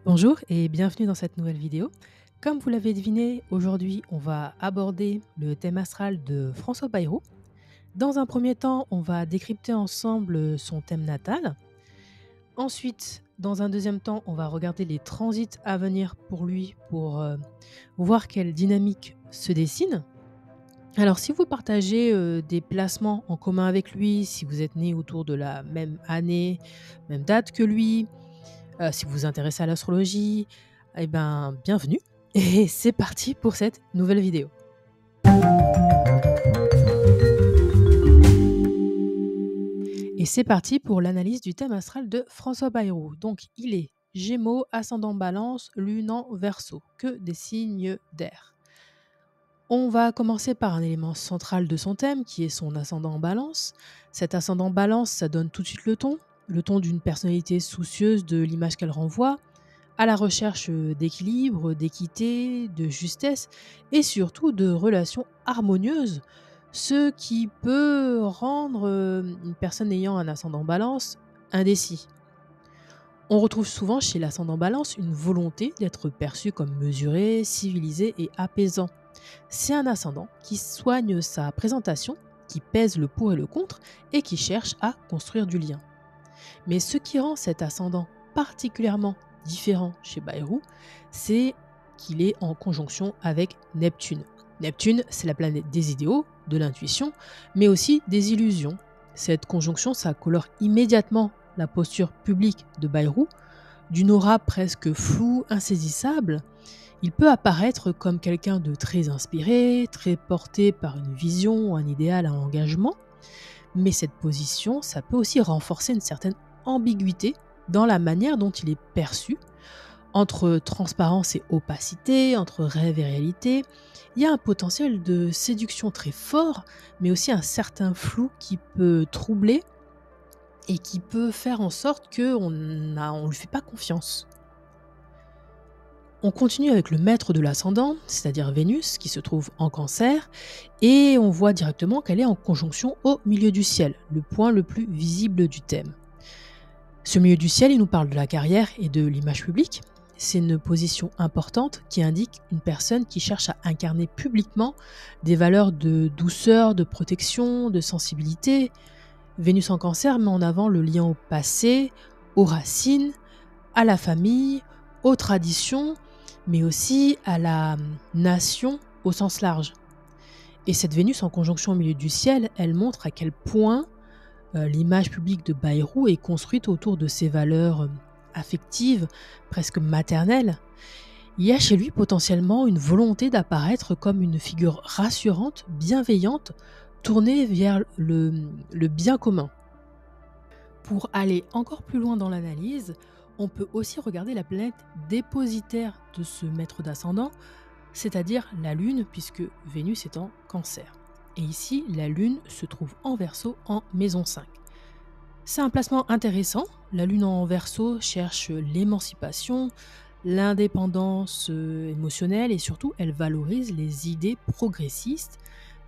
Bonjour et bienvenue dans cette nouvelle vidéo. Comme vous l'avez deviné, aujourd'hui on va aborder le thème astral de François Bayrou. Dans un premier temps, on va décrypter ensemble son thème natal. Ensuite, dans un deuxième temps, on va regarder les transits à venir pour lui pour voir quelle dynamique se dessine. Alors si vous partagez des placements en commun avec lui, si vous êtes né autour de la même année, même date que lui, si vous vous intéressez à l'astrologie, eh ben, bienvenue et c'est parti pour cette nouvelle vidéo. Et c'est parti pour l'analyse du thème astral de François Bayrou. Donc il est Gémeaux, ascendant Balance, Lune en Verseau, que des signes d'air. On va commencer par un élément central de son thème qui est son ascendant en Balance. Cet ascendant Balance, ça donne tout de suite le ton d'une personnalité soucieuse de l'image qu'elle renvoie, à la recherche d'équilibre, d'équité, de justesse et surtout de relations harmonieuses, ce qui peut rendre une personne ayant un ascendant Balance indécis. On retrouve souvent chez l'ascendant Balance une volonté d'être perçu comme mesuré, civilisé et apaisant. C'est un ascendant qui soigne sa présentation, qui pèse le pour et le contre et qui cherche à construire du lien. Mais ce qui rend cet ascendant particulièrement différent chez Bayrou, c'est qu'il est en conjonction avec Neptune. Neptune, c'est la planète des idéaux, de l'intuition, mais aussi des illusions. Cette conjonction, ça colore immédiatement la posture publique de Bayrou, d'une aura presque floue, insaisissable. Il peut apparaître comme quelqu'un de très inspiré, très porté par une vision ou un idéal, un engagement, mais cette position, ça peut aussi renforcer une certaine ambiguïté dans la manière dont il est perçu, entre transparence et opacité, entre rêve et réalité. Il y a un potentiel de séduction très fort, mais aussi un certain flou qui peut troubler et qui peut faire en sorte qu'on ne lui fait pas confiance. On continue avec le maître de l'ascendant, c'est-à-dire Vénus, qui se trouve en Cancer, et on voit directement qu'elle est en conjonction au milieu du ciel, le point le plus visible du thème. Ce milieu du ciel, il nous parle de la carrière et de l'image publique. C'est une position importante qui indique une personne qui cherche à incarner publiquement des valeurs de douceur, de protection, de sensibilité. Vénus en Cancer met en avant le lien au passé, aux racines, à la famille, aux traditions, mais aussi à la nation au sens large. Et cette Vénus en conjonction au milieu du ciel, elle montre à quel point l'image publique de Bayrou est construite autour de ses valeurs affectives, presque maternelles. Il y a chez lui potentiellement une volonté d'apparaître comme une figure rassurante, bienveillante, tournée vers le bien commun. Pour aller encore plus loin dans l'analyse, on peut aussi regarder la planète dépositaire de ce maître d'ascendant, c'est-à-dire la Lune, puisque Vénus est en Cancer. Et ici, la Lune se trouve en Verseau en maison 5. C'est un placement intéressant. La Lune en Verseau cherche l'émancipation, l'indépendance émotionnelle et surtout, elle valorise les idées progressistes,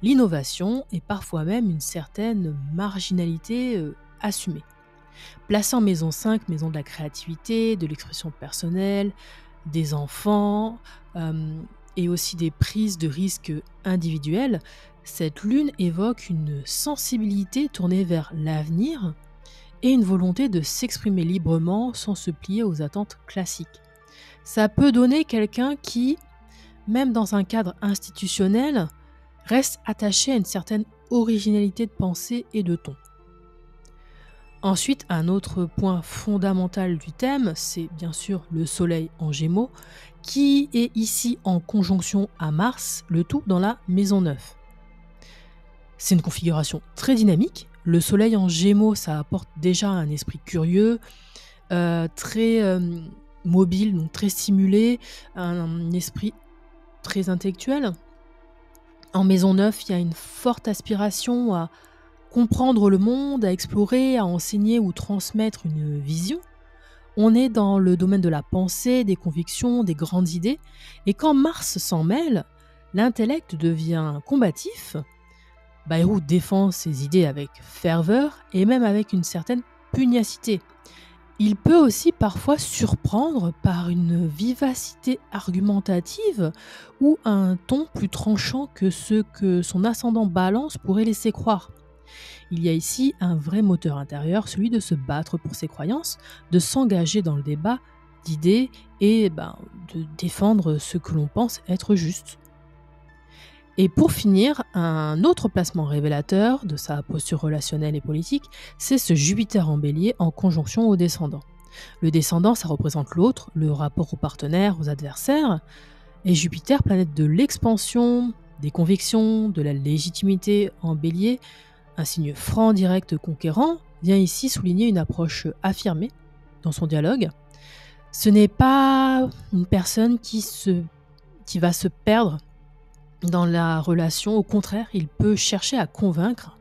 l'innovation et parfois même une certaine marginalité assumée. Placé en maison 5, maison de la créativité, de l'expression personnelle, des enfants et aussi des prises de risques individuelles, cette lune évoque une sensibilité tournée vers l'avenir et une volonté de s'exprimer librement sans se plier aux attentes classiques. Ça peut donner quelqu'un qui, même dans un cadre institutionnel, reste attaché à une certaine originalité de pensée et de ton. Ensuite, un autre point fondamental du thème, c'est bien sûr le Soleil en Gémeaux, qui est ici en conjonction à Mars, le tout dans la maison 9. C'est une configuration très dynamique. Le Soleil en Gémeaux, ça apporte déjà un esprit curieux, très mobile, donc très stimulé, un esprit très intellectuel. En maison 9, il y a une forte aspiration à comprendre le monde, à explorer, à enseigner ou transmettre une vision. On est dans le domaine de la pensée, des convictions, des grandes idées. Et quand Mars s'en mêle, l'intellect devient combatif. Bayrou défend ses idées avec ferveur et même avec une certaine pugnacité. Il peut aussi parfois surprendre par une vivacité argumentative ou un ton plus tranchant que ce que son ascendant Balance pourrait laisser croire. Il y a ici un vrai moteur intérieur, celui de se battre pour ses croyances, de s'engager dans le débat d'idées et de défendre ce que l'on pense être juste. Et pour finir, un autre placement révélateur de sa posture relationnelle et politique, c'est ce Jupiter en bélier en conjonction au descendant. Le descendant, ça représente l'autre, le rapport aux partenaires, aux adversaires, et Jupiter, planète de l'expansion, des convictions, de la légitimité en bélier, un signe franc, direct, conquérant, vient ici souligner une approche affirmée dans son dialogue. Ce n'est pas une personne qui va se perdre dans la relation. Au contraire, il peut chercher à convaincre,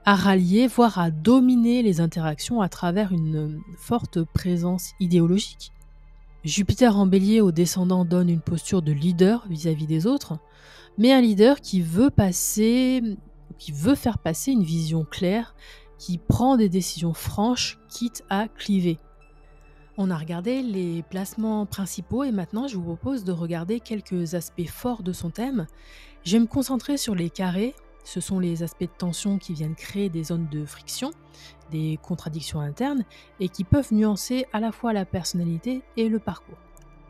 à rallier, voire à dominer les interactions à travers une forte présence idéologique. Jupiter en bélier au descendant donne une posture de leader vis-à-vis des autres, mais un leader qui veut faire passer une vision claire, qui prend des décisions franches, quitte à cliver. On a regardé les placements principaux et maintenant je vous propose de regarder quelques aspects forts de son thème. Je vais me concentrer sur les carrés. Ce sont les aspects de tension qui viennent créer des zones de friction, des contradictions internes et qui peuvent nuancer à la fois la personnalité et le parcours.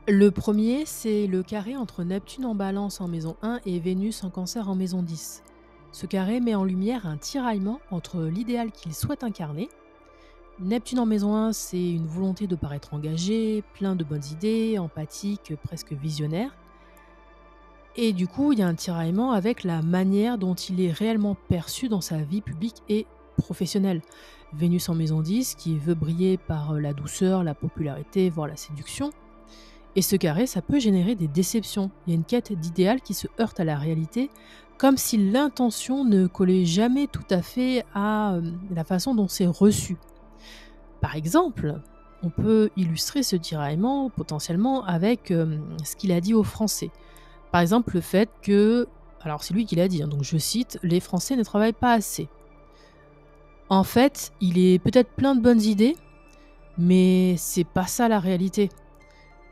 Le premier, c'est le carré entre Neptune en Balance en maison 1 et Vénus en Cancer en maison 10. Ce carré met en lumière un tiraillement entre l'idéal qu'il souhaite incarner. Neptune en maison 1, c'est une volonté de paraître engagé, plein de bonnes idées, empathique, presque visionnaire. Et du coup, il y a un tiraillement avec la manière dont il est réellement perçu dans sa vie publique et professionnelle. Vénus en maison 10, qui veut briller par la douceur, la popularité, voire la séduction. Et ce carré, ça peut générer des déceptions. Il y a une quête d'idéal qui se heurte à la réalité, comme si l'intention ne collait jamais tout à fait à la façon dont c'est reçu. Par exemple, on peut illustrer ce tiraillement potentiellement avec ce qu'il a dit aux Français. Par exemple, le fait que, alors c'est lui qui l'a dit, donc je cite, les Français ne travaillent pas assez. En fait, il est peut-être plein de bonnes idées, mais c'est pas ça la réalité.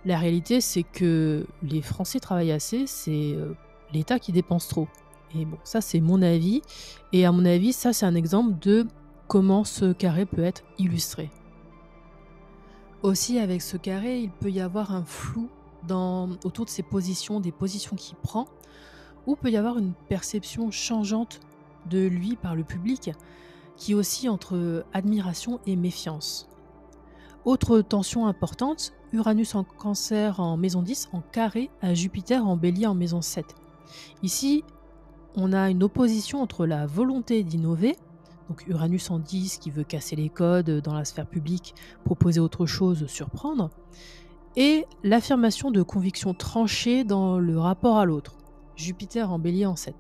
La réalité, c'est que les Français travaillent assez, c'est l'État qui dépense trop. Et bon, ça c'est mon avis, et à mon avis, ça c'est un exemple de comment ce carré peut être illustré. Aussi, avec ce carré, il peut y avoir un flou autour de ses positions, des positions qu'il prend, ou peut y avoir une perception changeante de lui par le public, qui oscille entre admiration et méfiance. Autre tension importante, Uranus en Cancer en maison 10 en carré à Jupiter en bélier en maison 7. Ici, on a une opposition entre la volonté d'innover, donc Uranus en 10 qui veut casser les codes dans la sphère publique, proposer autre chose, surprendre, et l'affirmation de convictions tranchées dans le rapport à l'autre, Jupiter en bélier en 7.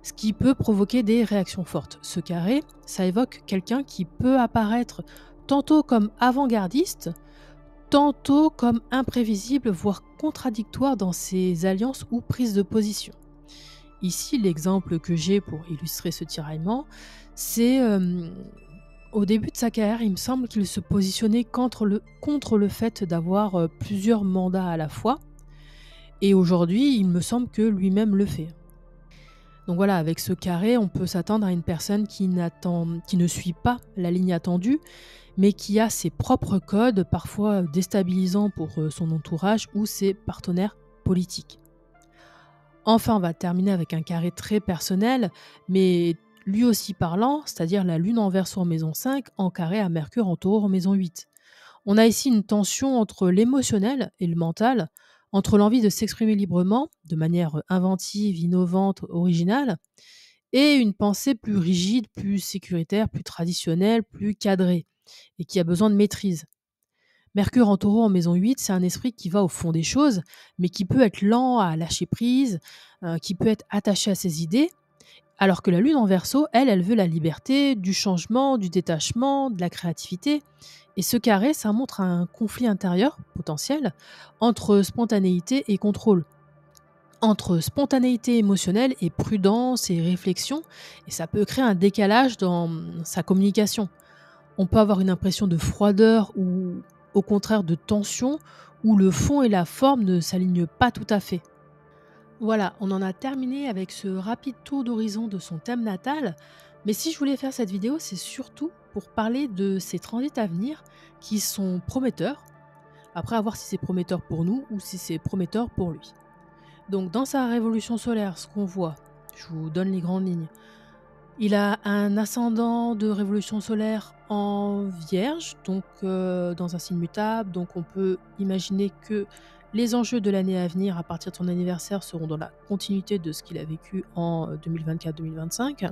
Ce qui peut provoquer des réactions fortes. Ce carré, ça évoque quelqu'un qui peut apparaître tantôt comme avant-gardiste, tantôt comme imprévisible, voire contradictoire dans ses alliances ou prises de position. Ici, l'exemple que j'ai pour illustrer ce tiraillement, c'est au début de sa carrière, il me semble qu'il se positionnait contre le fait d'avoir plusieurs mandats à la fois. Et aujourd'hui, il me semble que lui-même le fait. Donc voilà, avec ce carré, on peut s'attendre à une personne qui ne suit pas la ligne attendue, mais qui a ses propres codes, parfois déstabilisants pour son entourage ou ses partenaires politiques. Enfin, on va terminer avec un carré très personnel, mais lui aussi parlant, c'est-à-dire la Lune en Verseau en maison 5, en carré à Mercure en Taureau en maison 8. On a ici une tension entre l'émotionnel et le mental, entre l'envie de s'exprimer librement, de manière inventive, innovante, originale, et une pensée plus rigide, plus sécuritaire, plus traditionnelle, plus cadrée, et qui a besoin de maîtrise. Mercure en Taureau en maison 8, c'est un esprit qui va au fond des choses, mais qui peut être lent à lâcher prise, qui peut être attaché à ses idées, alors que la Lune en Verseau, elle veut la liberté, du changement, du détachement, de la créativité. Et ce carré, ça montre un conflit intérieur potentiel entre spontanéité et contrôle, entre spontanéité émotionnelle et prudence et réflexion, et ça peut créer un décalage dans sa communication. On peut avoir une impression de froideur ou au contraire de tension, où le fond et la forme ne s'alignent pas tout à fait. Voilà, on en a terminé avec ce rapide tour d'horizon de son thème natal. Mais si je voulais faire cette vidéo, c'est surtout pour parler de ces transits à venir qui sont prometteurs. Après, à voir si c'est prometteur pour nous ou si c'est prometteur pour lui. Donc, dans sa révolution solaire, ce qu'on voit, je vous donne les grandes lignes. Il a un ascendant de révolution solaire en Vierge, donc dans un signe mutable. Donc on peut imaginer que les enjeux de l'année à venir, à partir de son anniversaire, seront dans la continuité de ce qu'il a vécu en 2024-2025.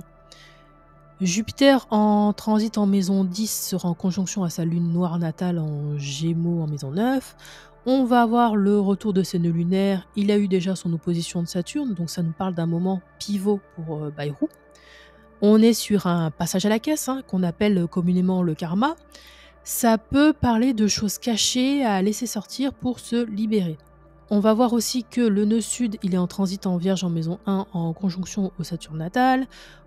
Jupiter en transit en maison 10 sera en conjonction à sa lune noire natale en Gémeaux en maison 9. On va avoir le retour de ses nœuds lunaires. Il a eu déjà son opposition de Saturne, donc ça nous parle d'un moment pivot pour Bayrou. On est sur un passage à la caisse, qu'on appelle communément le karma. Ça peut parler de choses cachées à laisser sortir pour se libérer. On va voir aussi que le nœud sud, il est en transit en Vierge en maison 1 en conjonction au Saturne natal.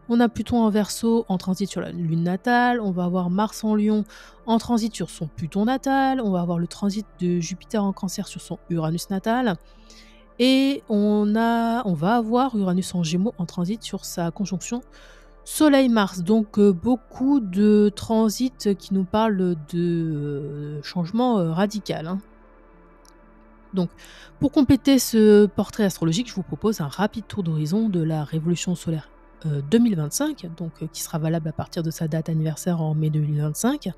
On a Pluton en Verseau en transit sur la Lune natale. On va avoir Mars en Lion en transit sur son Pluton natal. On va avoir le transit de Jupiter en Cancer sur son Uranus natal. Et on va avoir Uranus en Gémeaux en transit sur sa conjonction Soleil-Mars, donc beaucoup de transits qui nous parlent de changement radical. Donc, pour compléter ce portrait astrologique, je vous propose un rapide tour d'horizon de la révolution solaire 2025, donc qui sera valable à partir de sa date anniversaire en mai 2025.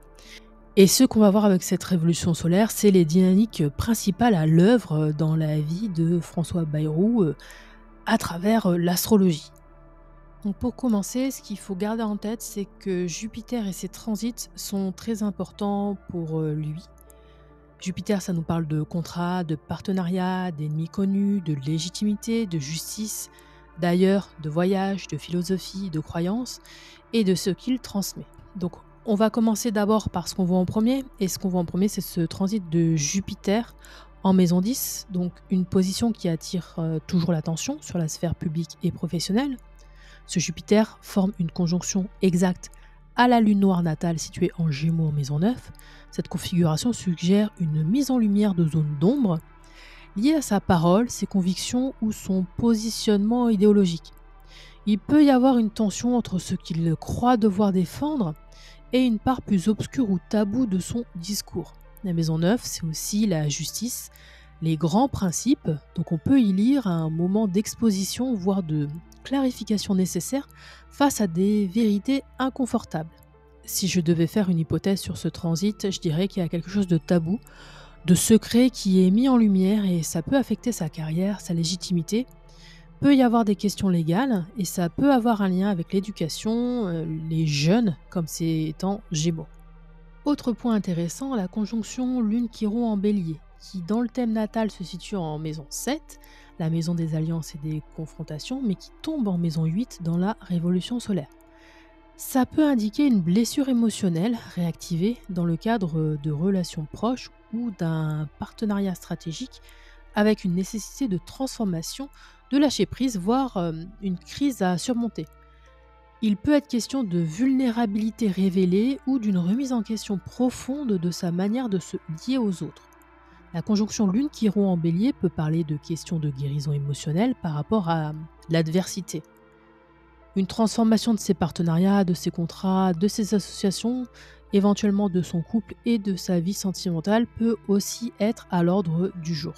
Et ce qu'on va voir avec cette révolution solaire, c'est les dynamiques principales à l'œuvre dans la vie de François Bayrou à travers l'astrologie. Donc pour commencer, ce qu'il faut garder en tête, c'est que Jupiter et ses transits sont très importants pour lui. Jupiter, ça nous parle de contrat, de partenariat, d'ennemis connus, de légitimité, de justice, d'ailleurs, de voyage, de philosophie, de croyances et de ce qu'il transmet. Donc on va commencer d'abord par ce qu'on voit en premier. Et ce qu'on voit en premier, c'est ce transit de Jupiter en maison 10, donc une position qui attire toujours l'attention sur la sphère publique et professionnelle. Ce Jupiter forme une conjonction exacte à la lune noire natale située en Gémeaux en maison 9. Cette configuration suggère une mise en lumière de zones d'ombre liées à sa parole, ses convictions ou son positionnement idéologique. Il peut y avoir une tension entre ce qu'il croit devoir défendre et une part plus obscure ou taboue de son discours. La maison 9, c'est aussi la justice, les grands principes, donc on peut y lire un moment d'exposition, voire de clarification nécessaire face à des vérités inconfortables. Si je devais faire une hypothèse sur ce transit, je dirais qu'il y a quelque chose de tabou, de secret qui est mis en lumière et ça peut affecter sa carrière, sa légitimité. Peut y avoir des questions légales et ça peut avoir un lien avec l'éducation, les jeunes, comme c'est étant Gémeaux. Autre point intéressant, la conjonction Lune-Chiron en Bélier, qui dans le thème natal se situe en maison 7, la maison des alliances et des confrontations, mais qui tombe en maison 8 dans la révolution solaire. Ça peut indiquer une blessure émotionnelle réactivée dans le cadre de relations proches ou d'un partenariat stratégique avec une nécessité de transformation, de lâcher prise, voire une crise à surmonter. Il peut être question de vulnérabilité révélée ou d'une remise en question profonde de sa manière de se lier aux autres. La conjonction Lune-Chiron en Bélier peut parler de questions de guérison émotionnelle par rapport à l'adversité. Une transformation de ses partenariats, de ses contrats, de ses associations, éventuellement de son couple et de sa vie sentimentale peut aussi être à l'ordre du jour.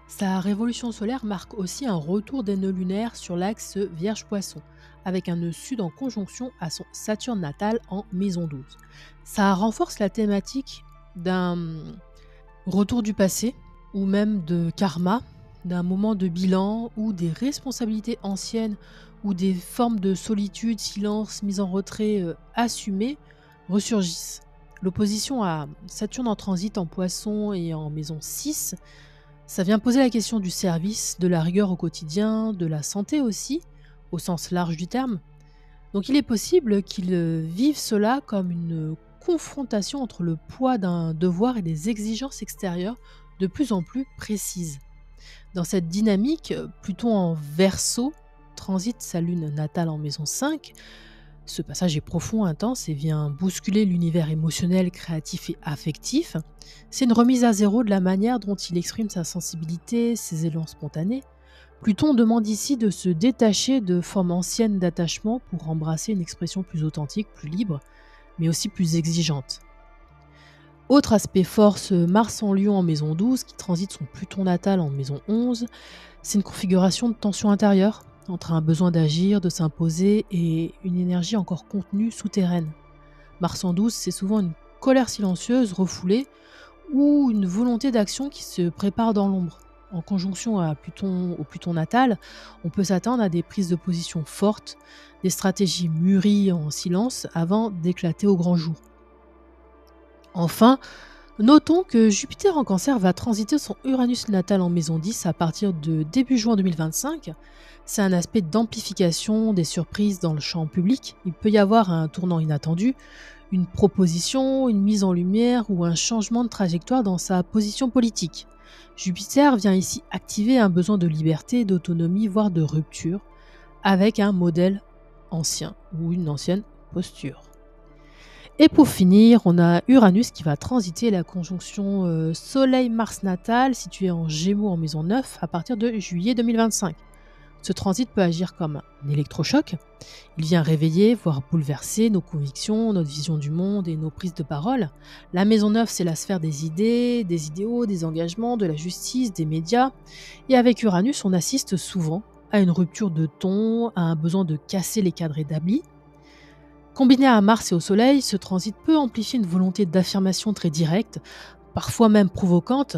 Sa révolution solaire marque aussi un retour des nœuds lunaires sur l'axe Vierge-Poisson, avec un nœud sud en conjonction à son Saturne natal en maison 12. Ça renforce la thématique d'un retour du passé, ou même de karma, d'un moment de bilan, où des responsabilités anciennes, ou des formes de solitude, silence, mise en retrait assumées, ressurgissent. L'opposition à Saturne en transit en Poisson et en maison 6, ça vient poser la question du service, de la rigueur au quotidien, de la santé aussi, au sens large du terme. Donc il est possible qu'il vive cela comme une confrontation entre le poids d'un devoir et des exigences extérieures de plus en plus précises. Dans cette dynamique, Pluton en Verseau transite sa lune natale en maison 5, Ce passage est profond, intense et vient bousculer l'univers émotionnel, créatif et affectif. C'est une remise à zéro de la manière dont il exprime sa sensibilité, ses élans spontanés. Pluton demande ici de se détacher de formes anciennes d'attachement pour embrasser une expression plus authentique, plus libre, mais aussi plus exigeante. Autre aspect fort, ce Mars en Lion en maison 12 qui transite son Pluton natal en maison 11, c'est une configuration de tension intérieure entre un besoin d'agir, de s'imposer et une énergie encore contenue, souterraine. Mars en 12, c'est souvent une colère silencieuse, refoulée, ou une volonté d'action qui se prépare dans l'ombre. En conjonction au Pluton natal, on peut s'attendre à des prises de position fortes, des stratégies mûries en silence avant d'éclater au grand jour. Enfin, notons que Jupiter en Cancer va transiter son Uranus natal en maison 10 à partir de début juin 2025. C'est un aspect d'amplification des surprises dans le champ public. Il peut y avoir un tournant inattendu, une proposition, une mise en lumière ou un changement de trajectoire dans sa position politique. Jupiter vient ici activer un besoin de liberté, d'autonomie, voire de rupture, avec un modèle ancien ou une ancienne posture. Et pour finir, on a Uranus qui va transiter la conjonction Soleil-Mars natal située en Gémeaux en maison 9 à partir de juillet 2025. Ce transit peut agir comme un électrochoc. Il vient réveiller, voire bouleverser nos convictions, notre vision du monde et nos prises de parole. La maison 9, c'est la sphère des idées, des idéaux, des engagements, de la justice, des médias. Et avec Uranus, on assiste souvent à une rupture de ton, à un besoin de casser les cadres établis. Combiné à Mars et au Soleil, ce transit peut amplifier une volonté d'affirmation très directe, parfois même provocante.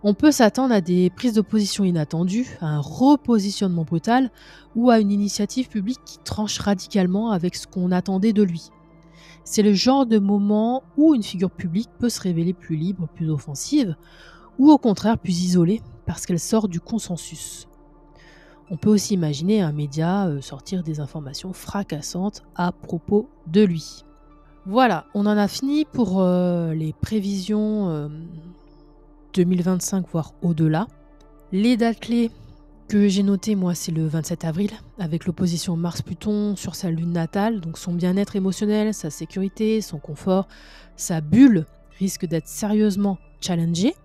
On peut s'attendre à des prises de position inattendues, à un repositionnement brutal ou à une initiative publique qui tranche radicalement avec ce qu'on attendait de lui. C'est le genre de moment où une figure publique peut se révéler plus libre, plus offensive, ou au contraire plus isolée parce qu'elle sort du consensus. On peut aussi imaginer un média sortir des informations fracassantes à propos de lui. Voilà, on en a fini pour les prévisions 2025, voire au-delà. Les dates clés que j'ai notées, moi, c'est le 27 avril, avec l'opposition Mars-Pluton sur sa lune natale. Donc son bien-être émotionnel, sa sécurité, son confort, sa bulle risque d'être sérieusement challengée.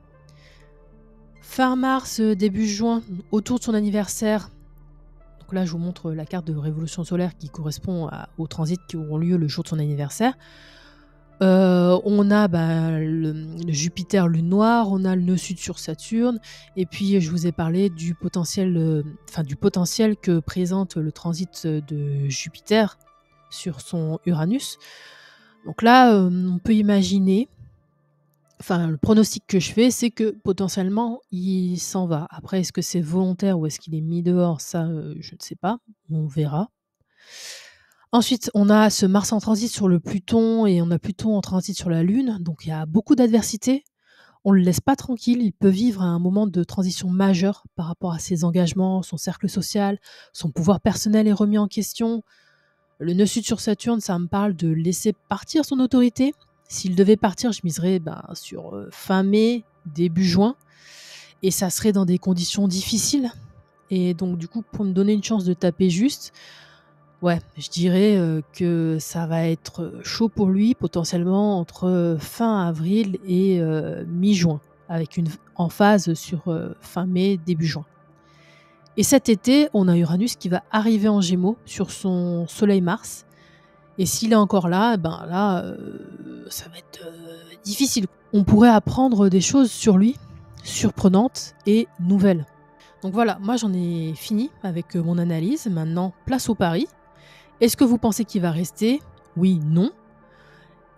Fin mars, début juin, autour de son anniversaire. Donc là, je vous montre la carte de révolution solaire qui correspond aux transits qui auront lieu le jour de son anniversaire. On a le Jupiter lune noire, on a le nœud sud sur Saturne, et puis je vous ai parlé du potentiel que présente le transit de Jupiter sur son Uranus. Donc là, on peut imaginer, le pronostic que je fais, c'est que potentiellement il s'en va. Après, est-ce que c'est volontaire ou est-ce qu'il est mis dehors? Ça, je ne sais pas, on verra. Ensuite, on a ce Mars en transit sur le Pluton et on a Pluton en transit sur la Lune. Donc, il y a beaucoup d'adversité. On ne le laisse pas tranquille. Il peut vivre un moment de transition majeur par rapport à ses engagements, son cercle social, son pouvoir personnel est remis en question. Le nœud sud sur Saturne, ça me parle de laisser partir son autorité. S'il devait partir, je miserais sur fin mai, début juin. Et ça serait dans des conditions difficiles. Et donc, du coup, pour me donner une chance de taper juste, je dirais que ça va être chaud pour lui, potentiellement entre fin avril et mi-juin, avec une emphase sur fin mai, début juin. Et cet été, on a Uranus qui va arriver en Gémeaux sur son Soleil-Mars. Et s'il est encore là, ça va être difficile. On pourrait apprendre des choses sur lui, surprenantes et nouvelles. Donc voilà, moi j'en ai fini avec mon analyse. Maintenant, place au pari. Est-ce que vous pensez qu'il va rester? Oui, non.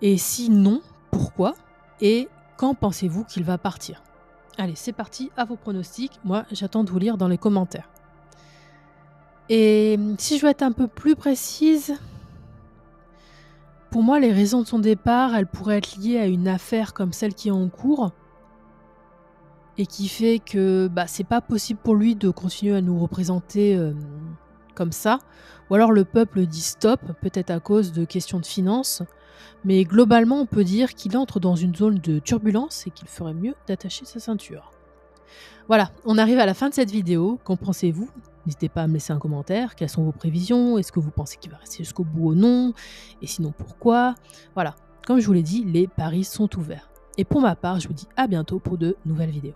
Et si non, pourquoi? Et quand pensez-vous qu'il va partir? Allez, c'est parti, à vos pronostics. Moi, j'attends de vous lire dans les commentaires. Et si je veux être un peu plus précise, pour moi, les raisons de son départ, elles pourraient être liées à une affaire comme celle qui est en cours et qui fait que c'est pas possible pour lui de continuer à nous représenter comme ça. Ou alors le peuple dit stop, peut-être à cause de questions de finances. Mais globalement, on peut dire qu'il entre dans une zone de turbulence et qu'il ferait mieux d'attacher sa ceinture. Voilà, on arrive à la fin de cette vidéo. Qu'en pensez-vous? N'hésitez pas à me laisser un commentaire. Quelles sont vos prévisions? Est-ce que vous pensez qu'il va rester jusqu'au bout ou non? Et sinon, pourquoi? Voilà, comme je vous l'ai dit, les paris sont ouverts. Et pour ma part, je vous dis à bientôt pour de nouvelles vidéos.